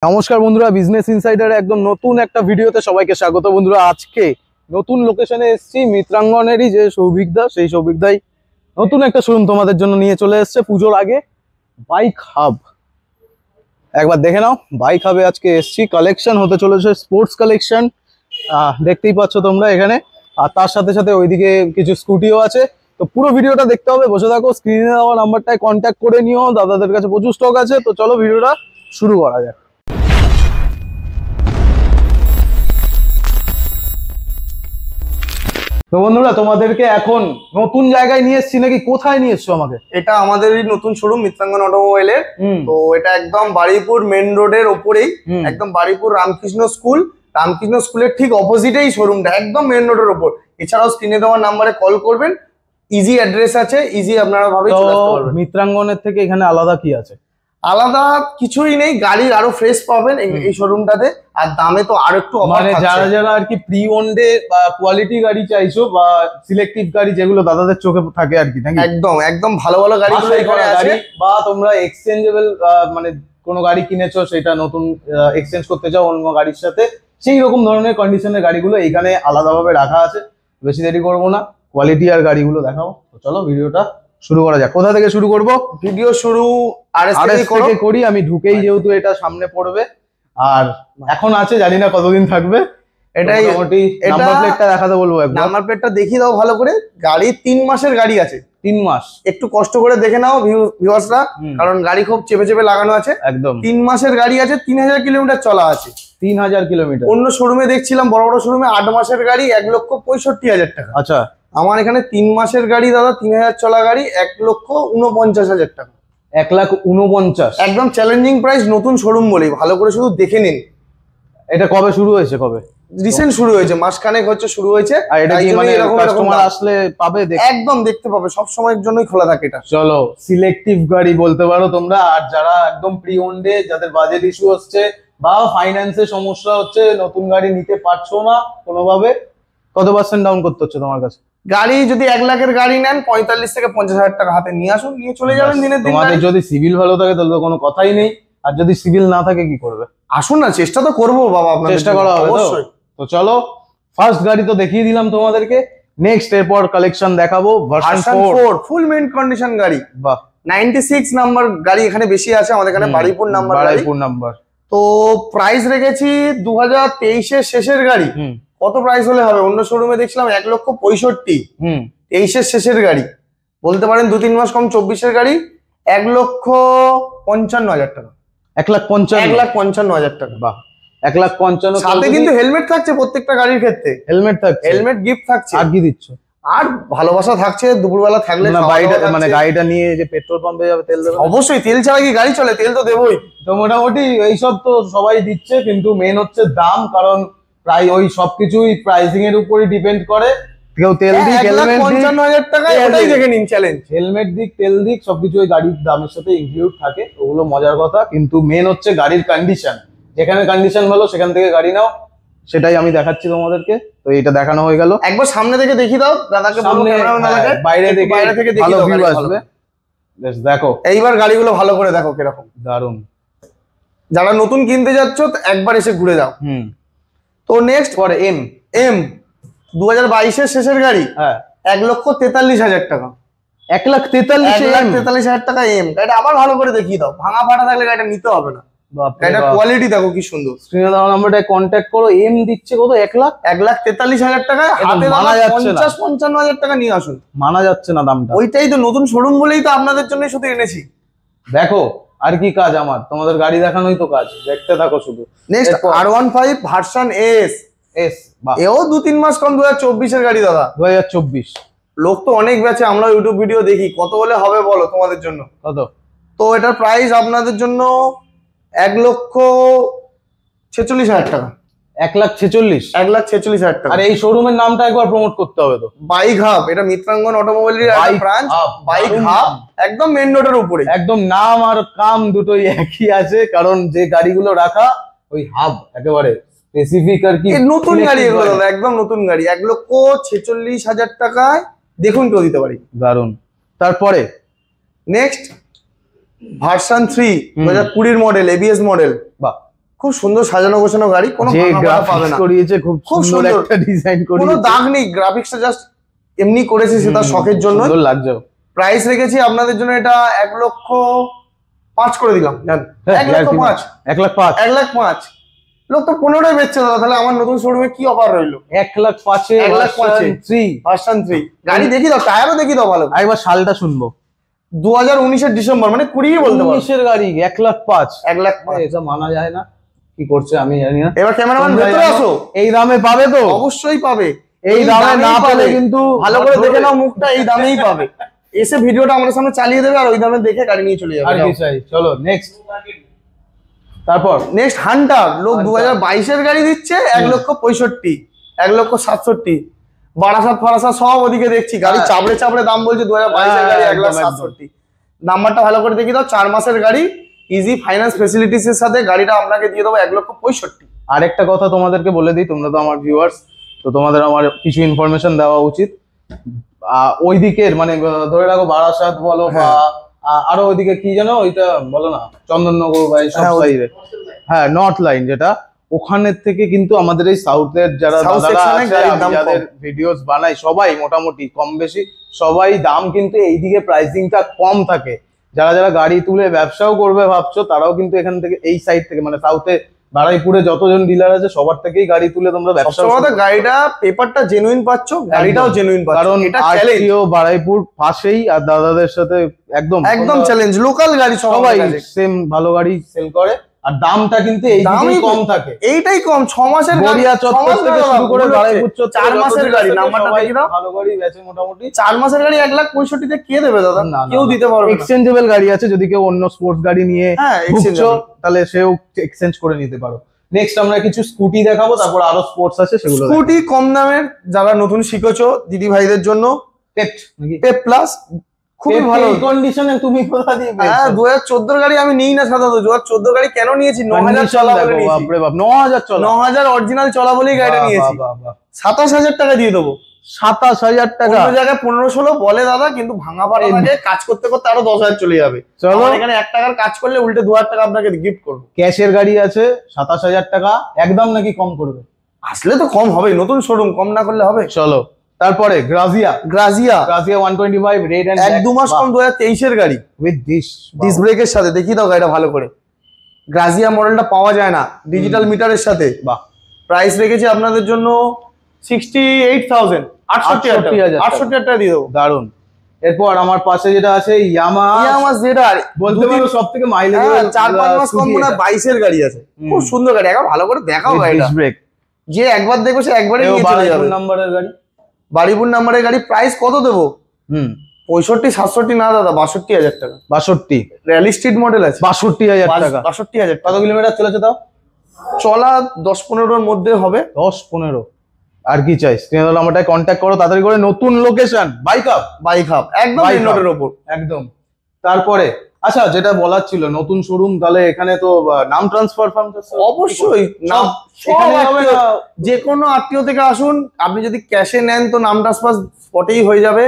নমস্কার বন্ধুরা, বিজনেস ইনসাইডারে একদম নতুন একটা ভিডিওতে সবাইকে স্বাগত। বন্ধুরা, আজকে নতুন লোকেশনে এসেছি, মিত্রাঙ্গনেরই যে সৌভিকদা, সেই সৌভিকদাই নতুন একটা শোরুম তোমাদের জন্য নিয়ে চলে এসেছে পুজোর আগে। বাইক হাব, একবার দেখে নাও। বাইক হাবে আজকে এসেছি, কালেকশন হতে চলেছে স্পোর্টস কালেকশন, দেখতেই পাচ্ছ তোমরা এখানে। আর তার সাথে সাথে ওইদিকে কিছু স্কুটিও আছে। তো পুরো ভিডিওটা দেখতে হবে, বসে থাকো। স্ক্রিনে দেওয়া নাম্বারটায় কন্ট্যাক্ট করে নিও, দাদাদের কাছে প্রচুর স্টক আছে। তো চলো ভিডিওটা শুরু করা যাক। তো বন্ধুরা, তোমাদেরকে এখন নতুন জায়গায় নিয়ে এসেছি নাকি? কোথায় নিয়ে এসছো আমাকে? এটা আমাদেরই নতুন শোরুম মিত্রাঙ্গন অটোমোবাইলের। তো এটা একদম বারুইপুর মেন রোডের ওপরেই, একদম বারুইপুর রামকৃষ্ণ স্কুলের ঠিক অপোজিটেই শোরুমটা, একদম মেন রোডের ওপর। এছাড়াও স্ক্রিনে দেওয়া নাম্বারে কল করবেন, ইজি অ্যাড্রেস আছে, ইজি আপনারা ভাবে চলে আসতে পারবেন। মিত্রাঙ্গনের থেকে এখানে আলাদা কি আছে? আলাদা কিছুই নেই, গাড়ি আরো ফ্রেশ পাবেন এই শোরুমটাতে, আর দামে তো আরো একটু মানে যারা যারা আর কি প্রি ওন্ডে বা কোয়ালিটি গাড়ি চাইছো বা সিলেক্টিভ গাড়ি যেগুলো দাদাদের চোখে থাকে আর কি, একদম একদম ভালো ভালো গাড়িগুলো এখানে আছে। বা তোমরা এক্সচেঞ্জেবল মানে কোনো গাড়ি কিনেছো, সেটা নতুন এক্সচেঞ্জ করতে চাও অন্য গাড়ির সাথে, সেই রকম ধরনের কন্ডিশনের গাড়িগুলো এখানে আলাদাভাবে রাখা আছে। বেশি দেরি করবো না, কোয়ালিটি আর গাড়িগুলো দেখাবো। তো চলো ভিডিওটা শুরু করা যাক। কোথা থেকে শুরু করব? ভিডিও শুরু আরএস থেকে করি আমি, ঢুকেই যেহেতু এটা সামনে পড়বে। আর এখন আছে, জানি না কতদিন থাকবে। এটাই মোটামুটি নাম্বার প্লেটটা দেখাতে বলবো একবার। নাম্বার প্লেটটা দেখিয়ে দাও ভালো করে। গাড়ি 3 মাসের গাড়ি আছে। 3 মাস? একটু কষ্ট করে দেখে নাও ভিউয়ার্সরা, কারণ গাড়ি খুব চেপে চেপে লাগানো আছে। একদম 3 মাসের গাড়ি আছে, 3000 কিলোমিটার চলা আছে। 3000 কিলোমিটার। অন্য শোরুমে দেখছিলাম, বড় বড় শোরুমে 8 মাসের গাড়ি 1,65,000 টাকা। আচ্ছা, আমার এখানে 3 মাসের গাড়ি দাদা, 3000 চলা গাড়ি 1,49,000 টাকা। 1,49,000 একদম চ্যালেঞ্জিং প্রাইস, নতুন শোরুম বলেই ভালো করে শুধু দেখে নিন। এটা কবে শুরু হয়েছে? কবে? রিসেন্ট শুরু হয়েছে, মাসখানেক হচ্ছে শুরু হয়েছে। আর এটা কি মানে কাস্টমার আসলে পাবে? একদম দেখতে পাবে, সব সময়ের জন্যই খোলা থাকে এটা। চলো, সিলেক্টিভ গাড়ি বলতে পারো তোমরা। আর যারা একদম প্রি ওন্ডে, যাদের বাজেট ইস্যু হচ্ছে বা ফাইন্যান্সের সমস্যা হচ্ছে, নতুন গাড়ি নিতে পারছো না কোনোভাবে, কত % ডাউন করতে হচ্ছে তোমার কাছে? গাড়ি যদি 1 লাখের গাড়ি নেন, 45 থেকে 50,000 টাকা হাতে নিয়ে আসুন, নিয়ে চলে যাবেন দিনের দিন। তোমাদের যদি সিভিল ভালো থাকে তাহলে তো কোনো কথাই নেই, আর যদি সিভিল না থাকে কি করবে? আসুন না, চেষ্টা তো করবো বাবা, আপনার চেষ্টা করা হবে অবশ্যই। তো চলো, ফার্স্ট গাড়ি তো দেখিয়ে দিলাম তোমাদেরকে। নেক্সট এরপর কালেকশন দেখাবো ভার্সন 4, ফুল মেইন কন্ডিশন গাড়ি। বাহ, 96 নাম্বার গাড়ি এখানে বেশি আছে, আমাদের এখানে বারুইপুর নাম্বার। তো প্রাইস রেখেছি 2023 এর শেষের গাড়ি। কত প্রাইস হলে হবে? অন্য শোরুমে দেখছিলাম 1,65,000। 23 এর শেষের গাড়ি, বলতে পারেন 2-3 মাস কম, 24 এর গাড়ি 1,55,000 টাকা। 1,55,000 টাকা। বাহ, 1,55,000 সাথে কিন্তু হেলমেট থাকছে প্রত্যেকটা গাড়ির ক্ষেত্রে। হেলমেট থাকছে, হেলমেট গিফট থাকছে। আর কি দিচ্ছ? আর ভালোবাসা থাকছে, দুপুরবেলা থাকলে না মানে গাড়িটা নিয়ে যে পেট্রোল পাম্পে যাবে তেল দেবে? অবশ্যই, তেল ছাড়া কি গাড়ি চলে? তেল তো দেবই। তো মোটামুটি এইসব তো সবাই দিচ্ছে, কিন্তু মেন হচ্ছে দাম। কারণ প্রায় ওই সবকিছুই প্রাইসিং এর উপরই ডিপেন্ড করে। কেউ তেল দিক, হেলমেট দিক, 55,000 টাকা, এটাই দেখে নিন চ্যালেঞ্জ। হেলমেট দিক, তেল দিক, সবকিছু ওই গাড়ির দামের সাথে ইনক্লুড থাকে, ওগুলো মজার কথা। কিন্তু মেন হচ্ছে গাড়ির কন্ডিশন। যেখানে কন্ডিশন ভালো সেখান থেকে গাড়ি নাও, সেটাই আমি দেখাচ্ছি তোমাদেরকে। তো এটা দেখানো হয়ে গেল। একবার সামনে থেকে দেখিয়ে দাও দাদাকে, সামনে বাইরে থেকে ভালো ভিউ আসবে। বেশ, দেখো এইবার গাড়িগুলো ভালো করে দেখো কিরকম দারুন। যারা নতুন কিনতে যাচ্ছ একবার এসে ঘুরে যাও। তো নেক্সট পরে এম 2022 এর শেষের গাড়ি। হ্যাঁ, 1,43,000 টাকা। 1,43,000 টাকা এম। গাড়িটা আবার ভালো করে দেখিয়ে দাও, ভাঙা ফাটা থাকলে গাড়িটা নিতে হবে না। গাড়িটার কোয়ালিটি দেখো কি সুন্দর। স্ক্রিনে দেওয়া নাম্বারটায় কন্ট্যাক্ট করো। এম দিচ্ছে কত? 1,43,000 টাকায়। হাতে 50-55,000 টাকা নিয়ে আসুন। মানা যাচ্ছে না দামটা। ওইটাই তো নতুন শোরুম বলেই তো আপনাদের জন্য শুধু এনেছি। দেখো আর কি কাজ আমার, তোমাদের গাড়ি দেখানোই তো কাজ, দেখতে থাকো শুধু। Next R15 version S. এও 2-3 মাস কম, 2024 এর গাড়ি দাদা। 2024। লোক তো অনেক বেচে, আমরা ইউটিউব ভিডিও দেখি। কত হলে হবে বলো তোমাদের জন্য? কত? তো এটার প্রাইস আপনাদের জন্য 1,46,000 টাকা। 1,46,000 টাকা। আর এই শোরুমের নামটা একবার প্রমোট করতে হবে তো। বাইক হাব, এটা মিত্রাঙ্গন অটোমোবাইলের ব্রাঞ্চ। বাইক হাব একদম মেইন রোডের উপরে। একদম নাম আর কাম দুটোই একই আছে, কারণ যে গাড়িগুলো রাখা ওই হাব একেবারে স্পেসিফিক আর কি। নতুন গাড়ি এগুলো দাদা, একদম নতুন গাড়ি। 1,46,000 টাকায় দেখুন কেউ দিতে পারি। দারুন। তারপরে next version 3 2020 model, ABS model. বাহ, খুব সুন্দর সাজানো গোছানো গাড়ি, কোনো যে ভাঙা পাতা পাবে গ্রাফিক্স না। করিয়েছে খুব খুব সুন্দর সুন্দর। একটা ডিজাইন কোনো করিয়েছে, দাগ নেই, গ্রাফিক্সটা জাস্ট এমনি করেছে সেটা শখের জন্য। সুন্দর লাগছে। প্রাইস রেখেছি আপনাদের জন্য এটা 1,05,000 করে দিলাম। জান 1,05,000, 1,05,000 1,05,000। লোক তো 15টাই বেচছে দাদা, তাহলে আমার নতুন শোরুমে কি অফার রইলো? 1,05,000 1,05,000 ভার্সন 3 গাড়ি দেখি দাও, টায়ারও দেখি দাও ভালো। একবার সালটা শুনবো। 2019-এর ডিসেম্বর, মানে 20 বলতে পারো। 19-এর গাড়ি 1,05,000, 1,05,000। এটা মানা যায় না, কি করছে আমি জানি না। এবার ক্যামেরাম্যান তোমরা ভেতরে জানো, আসো। এই দামে পাবে তো? অবশ্যই পাবে, এই দামে না দামেই পেলে পাবে। কিন্তু ভালো করে দেখে নাও মুখটা, এই দামেই পাবে। এসে ভিডিওটা আমাদের সামনে চালিয়ে দেবে আর ওই দামে দেখে গাড়ি নিয়ে চলে আর যাবে। কি চাই, চলো নেক্সট। তারপর নেক্সট হান্টার, লোক 2022-এর গাড়ি দিচ্ছে 1,65,000, 1,67,000। বারাসাত ফারাসাত সব ওদিকে দেখছি গাড়ি চাপড়ে চাপড়ে দাম বলছে। 2022-এর গাড়ি একদম, 1,67,000। নাম্বারটা ভালো করে দেখি দাও, 4 মাসের গাড়ি, ইজি ফাইন্যান্স ফেসিলিটিস এর সাথে গাড়িটা আপনাকে দিয়ে দেবো 1,65,000। আরেকটা কথা তোমাদেরকে বলে দিই, তোমরা তো আমার ভিউয়ার্স, তো তোমাদের আমার কিছু ইনফরমেশন দেওয়া উচিত। ওই দিকের মানে ধরে রাখো বারাসাত বলো বা আরো ওইদিকে কি জানো ওইটা বলো না, চন্দননগর বা এইসব সাইডে, হ্যাঁ নর্থ লাইন যেটা, ওখানের থেকে কিন্তু আমাদের এই সাউথের যারা South দাদারা section-এ আছে, গাড়ির আমি দাম যাদের ভিডিওস বানাই সবাই মোটামুটি কম বেশি সবাই দাম কিন্তু এইদিকে প্রাইসিংটা কম থাকে। যারা যারা গাড়ি তুলে ব্যবসাও করবে ভাবছো, তারাও কিন্তু এখান থেকে এই সাইড থেকে মানে সাউথে বারুইপুরে যতজন ডিলার আছে সবার থেকেই গাড়ি তুলে তোমরা ব্যবসা সবসময় গাড়িটা পেপারটা জেনুইন পাচ্ছ, গাড়িটাও জেনুইন পাচ্ছ, কারণ এটা চ্যালেঞ্জ। আরটিও বারুইপুর পাশেই, আর দাদাদের সাথে একদম একদম চ্যালেঞ্জ, লোকাল গাড়ি সবাই সেম ভালো গাড়ি সেল করে, আর দামটা কিন্তু এই দামই কম থাকে। এইটাই কম, 6 মাসের গাড়ি, গড়িয়া চত্বর থেকে শুরু করে বারুইপুর চত্বর 4 মাসের গাড়ি। নাম্বারটা দেখি দাও, ভালো গাড়ি বেচে মোটামুটি। 4 মাসের গাড়ি 1,65,000 তে কে দেবে দাদা? কেউ দিতে পারবে না। এক্সচেঞ্জেবল গাড়ি আছে, যদি কেউ অন্য স্পোর্টস গাড়ি নিয়ে হ্যাঁ, ভুগছো তাহলে সেও এক্সচেঞ্জ করে নিতে পারো। নেক্সট আমরা কিছু স্কুটি দেখাবো, তারপর আরো স্পোর্টস আছে সেগুলো। স্কুটি কম দামের, যারা নতুন শিখেছো দিদি ভাইদের জন্য পেট নাকি পেপ প্লাস খুবই ভালো কন্ডিশনে। তুমি কোথা দিয়ে পেয়েছো? হ্যাঁ, 2014 গাড়ি আমি নিই না সাধারণত। 2014 গাড়ি কেন নিয়েছি? 9,000 চলা বলে নিয়েছি। বাপরে বাপ, 9,000 চলা, 9,000 অরিজিনাল চলা বলেই গাড়িটা নিয়েছি। 27,000 টাকা দিয়ে দেবো। 27,000 টাকা? অন্য জায়গায় 15-16 বলে দাদা, কিন্তু ভাঙা পাড়া থাকে, কাজ করতে করতে আরো 10,000 চলে যাবে। চলো, এখানে 1 টাকার কাজ করলে উল্টে 2,000 টাকা আপনাকে গিফট করবো। ক্যাশের গাড়ি আছে 27,000 টাকা, একদম নাকি কম করবে? আসলে তো কম হবে, নতুন শোরুম, কম না করলে হবে? চলো তারপরে গ্রাজিয়া, গ্রাজিয়া 125 রেড এন্ড 1-2 মাস কম, 2023-এর গাড়ি উইথ ডিস ব্রেকের সাথে। দেখি দাও গাড়িটা ভালো করে। গ্রাজিয়া মডেলটা পাওয়া যায় না ডিজিটাল মিটারের সাথে। বাহ। প্রাইস রেখেছি আপনাদের জন্য 68,000, 68,000 টাকা দিয়ে দেবো। দারুন। এরপর আমার পাশে যেটা আছে ইয়ামাহা ZR, বলতে পারো সব থেকে মাইলেজ 4-5 মাস কম, মনে হয় 22-এর গাড়ি আছে। খুব সুন্দর গাড়ি, একবার ভালো করে দেখাও গাড়িটা। ব্রেক, যে একবার দেখবে সে একবারই নিয়ে চলে যাবে। নাম্বারের গাড়ি, বারুইপুর নাম্বারের গাড়ি। প্রাইস কত দেবো? 65-67 না দাদা, 62,000 টাকা। 62 র্যালি স্ট্রিট মডেল আছে, 62,000 টাকা। 62,000 কত কিলোমিটার চলেছে তাও? চলা 10-15-এর মধ্যে হবে। 10-15। আর কি চাই? স্ক্রিনে দেওয়া নাম্বারটায় কন্ট্যাক্ট করো তাড়াতাড়ি করে। নতুন লোকেশন বাইক হাব, একদম মেইন রোডের উপর একদম। তারপরে আচ্ছা, যেটা বলার ছিল, নতুন শোরুম, তাহলে এখানে তো নাম ট্রান্সফার অবশ্যই নাম যে কোনো আত্মীয় থেকে আসুন। আপনি যদি ক্যাশে নেন তো নাম ট্রান্সফার স্পটেই হয়ে যাবে।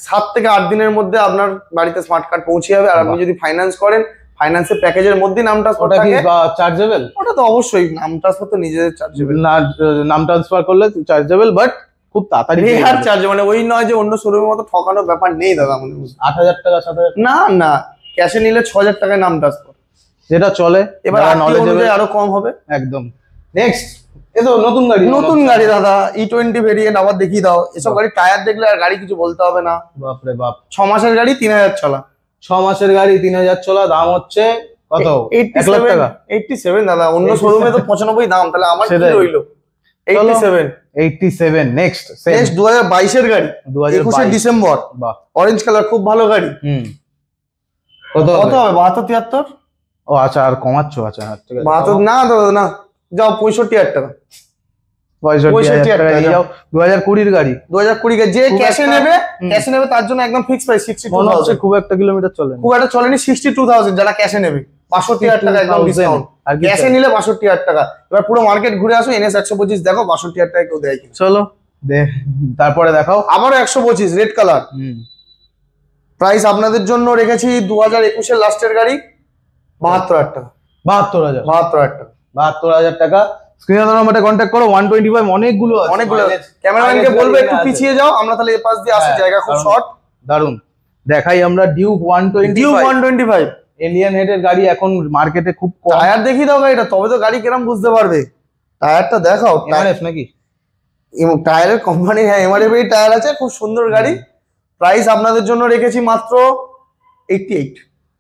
7 থেকে 8 দিনের মধ্যে আপনার বাড়িতে স্মার্ট কার্ড পৌঁছে যাবে। আর আপনি যদি ফাইন্যান্স করেন, ফাইন্যান্সের প্যাকেজের মধ্যে নাম ট্রান্সফার থাকে। চার্জেবল? ওটা তো অবশ্যই, নাম ট্রান্সফার তো নিজেদের চার্জেবল। না, নাম ট্রান্সফার করলে চার্জেবল, বাট খুব তাড়াতাড়ি আর চার্জ, মানে ওই নয় যে অন্য শোরুমের মতো ঠকানোর ব্যাপার নেই দাদা আমাদের। 8,000 টাকা 7,000? না না, ক্যাশে নিলে 6,000 টাকায় নাম ট্রান্সফার, যেটা চলে। এবার আরো কম হবে একদম। নেক্সট এ তো নতুন গাড়ি দাদা, E20 ভেরিয়েন্ট। আবার দেখিয়ে দাও। এসব গাড়ি টায়ার দেখলে আর গাড়ি কিছু বলতে হবে না। বাপরে বাপ। 6 মাসের গাড়ি 3,000 চলা। 6 মাসের গাড়ি 3,000 চলা, দাম হচ্ছে কত? 1 লাখ টাকা। 87 দাদা, অন্য শোরুমে তো 95 দাম, তাহলে আমার কি রইলো? 87। নেক্সট 2022-এর গাড়ি, 21 ডিসেম্বর, অরেঞ্জ কালার, খুব ভালো গাড়ি। কত হবে? 72-73। ও আচ্ছা, আর কমাচ্ছ? আচ্ছা ঠিক আছে। 72 না দাদা, না যাও 65,000 টাকা। 65,000 টাকা নিয়ে যাও। 2020-এর গাড়ি, 2020 যে ক্যাশে নেবে তার জন্য একদম ফিক্স প্রাইস 62,000। খুব একটা কিলোমিটার চলে, খুব একটা চলেনি। 62,000 যারা ক্যাশে নেবে, 62,000 টাকা একদম ডিসকাউন্ট। ক্যাশে নিলে 62,000 টাকা। এবার পুরো মার্কেট ঘুরে আসো, NS 125 দেখো, 62,000 টাকা কেউ দেয় কিনা। চলো তারপরে দেখাও। আবারও 125 রেড কালার। প্রাইস আপনাদের জন্য রেখেছি 2021-এর লাস্টের গাড়ি 72,000 টাকা। 72,000 72,000 টাকা। 72,000 টাকা। স্ক্রিনে দেওয়া নাম্বারে কন্ট্যাক্ট করো। 125 অনেকগুলো আছে, অনেকগুলো। ক্যামেরাম্যানকে বলবে একটু পিছিয়ে যাও, আমরা তাহলে এই পাশ দিয়ে আসি, জায়গা খুব শর্ট। দারুন। দেখাই আমরা ডিউক 125 এলিয়ান হেডের গাড়ি এখন মার্কেটে খুব কম। টায়ার দেখিয়ে দাও গাড়িটা, তবে তো গাড়ি কিরম বুঝতে পারবে। টায়ারটা দেখাও। এমআরএফ নাকি? টায়ারের কোম্পানি, হ্যাঁ এমআরএফ এর টায়ার আছে, খুব সুন্দর গাড়ি। প্রাইস আপনাদের জন্য রেখেছি মাত্র 88।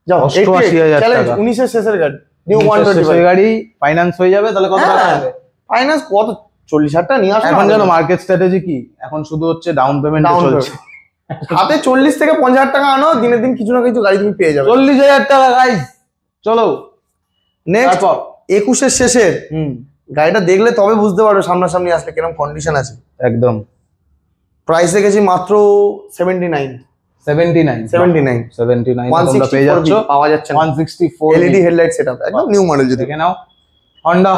যাও 88,000 টাকা। 19 এর শেষের গাড়ি, নিউ 125 125 গাড়ি ফাইন্যান্স হয়ে যাবে, তাহলে কত টাকা হবে? ফাইন্যান্স কত? 40,000 টাকা নিয়ে আসো। এখন জানো মার্কেট স্ট্র্যাটেজি কি? এখন শুধু হচ্ছে ডাউন পেমেন্ট চলছে। হাতে 40 থেকে 50,000 টাকা আনো, দিনে দিন কিছু না কিছু গাড়ি তুমি পেয়ে যাবে। 40,000 টাকা গাইস। চলো নেক্সট 21 এর শেষের হুম, গাড়িটা দেখলে তবে বুঝতে পারবে সামনাসামনি আসলে কিরকম কন্ডিশন আছে। একদম। প্রাইস রেখেছি মাত্র 79 তোমরা পেয়ে যাচ্ছ। পাওয়া যাচ্ছে 164 এলইডি হেডলাইট সেটআপ, একদম নিউ মডেল। যদি দেখে নাও হন্ডা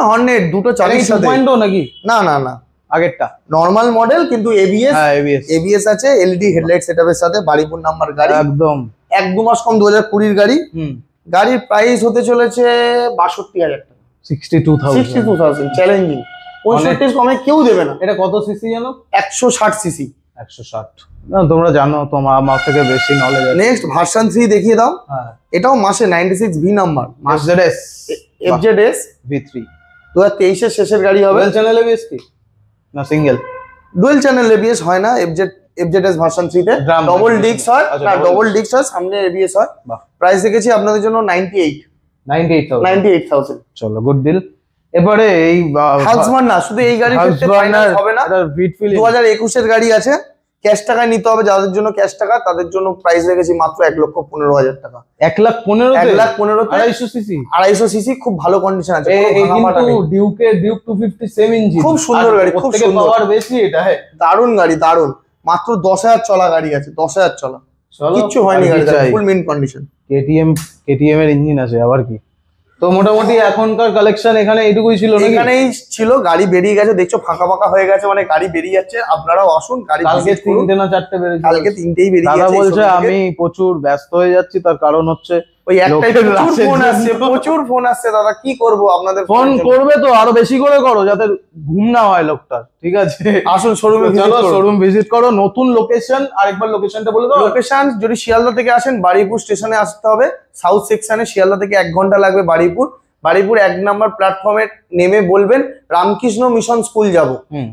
হর্নেট দুটো চালির সাথে 2.0 নাকি? না না না, আগেরটা নরমাল মডেল কিন্তু এবিএস হ্যাঁ এবিএস এবিএস আছে, এলইডি হেডলাইট সেটআপের সাথে, বাড়িপুর নাম্বার গাড়ি, একদম 1-2 মাস কম, 2020 গাড়ি। হুম, গাড়ির প্রাইস হতে চলেছে 62,000 টাকা। 62,000 চ্যালেঞ্জিং, 65 কমে কেউ দেবে না। এটা কত সিসি জানো? 160 সিসি। 160। না তোমরা জানো, তোমার আমার থেকে বেশি নলেজ আছে। নেক্সট ভার্সন 3 দেখিয়ে দাও। হ্যাঁ, এটাও মাসে 96 V number, Mercedes FZS V3 2023 এর শেষের গাড়ি হবে। ডুয়াল চ্যানেল এবিএস কি না সিঙ্গেল? ডুয়েল চ্যানেল এবিএস হয় না এফজেডএস ভার্সন 3 তে, Drum ডবল ডিস্ক হয়। আচ্ছা, না double ডবল ডিস্ক হয়, সামনে এবিএস হয়। বাহ। প্রাইস রেখেছি আপনাদের জন্য 98,000 98,000। চলো গুড ডিল। এবারে এই হাউসমান না, শুধু এই গাড়ির ক্ষেত্রে ফাইনান্স হবে না। এটা ভিট ফিল 2021 এর গাড়ি আছে, ক্যাশ টাকায় নিতে হবে। যাদের জন্য ক্যাশ টাকা, তাদের জন্য প্রাইস রেখেছি মাত্র 1,15,000 টাকা। 1,15,000 1,15,000 250 সিসি 250 সিসি, খুব ভালো কন্ডিশন আছে। কিন্তু ডিউক 250 সেম ইঞ্জিন, খুব সুন্দর গাড়ি, খুব সুন্দর। পাওয়ার বেশি এটা। হ্যাঁ দারুণ গাড়ি, দারুণ। মাত্র 10,000 চলা গাড়ি আছে, 10,000 চলা, কিচ্ছু হয়নি গাড়িটা, ফুল মিন্ট কন্ডিশন। কেটিএম এর ইঞ্জিন আছে আবার কি। তো মোটামুটি এখনকার কালেকশন এখানে এইটুকুই ছিল নাকি? এখানেই ছিল, গাড়ি বেরিয়ে গেছে, দেখছো ফাঁকা ফাঁকা হয়ে গেছে, মানে গাড়ি বেরিয়ে যাচ্ছে। আপনারাও আসুন, গাড়ি কালকে 3টে না 4টে বেরিয়েছে। কালকে 3টেই বেরিয়ে দাদা গেছে। বলছে আমি প্রচুর ব্যস্ত হয়ে যাচ্ছি, তার কারণ হচ্ছে ওই একটাই লোকের প্রচুর রাশের ফোন আসছে, জন্য। প্রচুর ফোন আসছে। দাদা কি করব, আপনাদের ফোন করবে তো আরো বেশি করে করো, যাতে ঘুম না হয় লোকটার, ঠিক আছে? আসুন শোরুমে, চলো শোরুম ভিজিট করো। নতুন লোকেশন, আরেকবার লোকেশনটা বলে দাও। লোকেশন যদি শিয়ালদা থেকে আসেন, বারুইপুর স্টেশনে আসতে হবে, সাউথ সেকশনে। শিয়ালদা থেকে 1 ঘন্টা লাগবে বারুইপুর। 1 নম্বর প্ল্যাটফর্মে নেমে বলবেন রামকৃষ্ণ মিশন স্কুল যাব।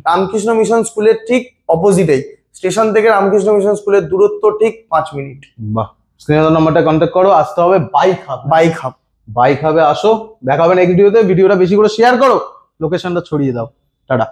রামকৃষ্ণ মিশন স্কুলের ঠিক অপোজিটেই স্টেশন থেকে রামকৃষ্ণ মিশন স্কুলের দূরত্ব ঠিক 5 মিনিট। বাহ। স্ক্রিনের নাম্বারটা কন্ট্যাক্ট করো। আসতে হবে বাইক হাবে আসো। দেখা হবে নেক্সট ভিডিওতে। ভিডিওটা বেশি করে শেয়ার করো, লোকেশনটা ছড়িয়ে দাও। টাটা।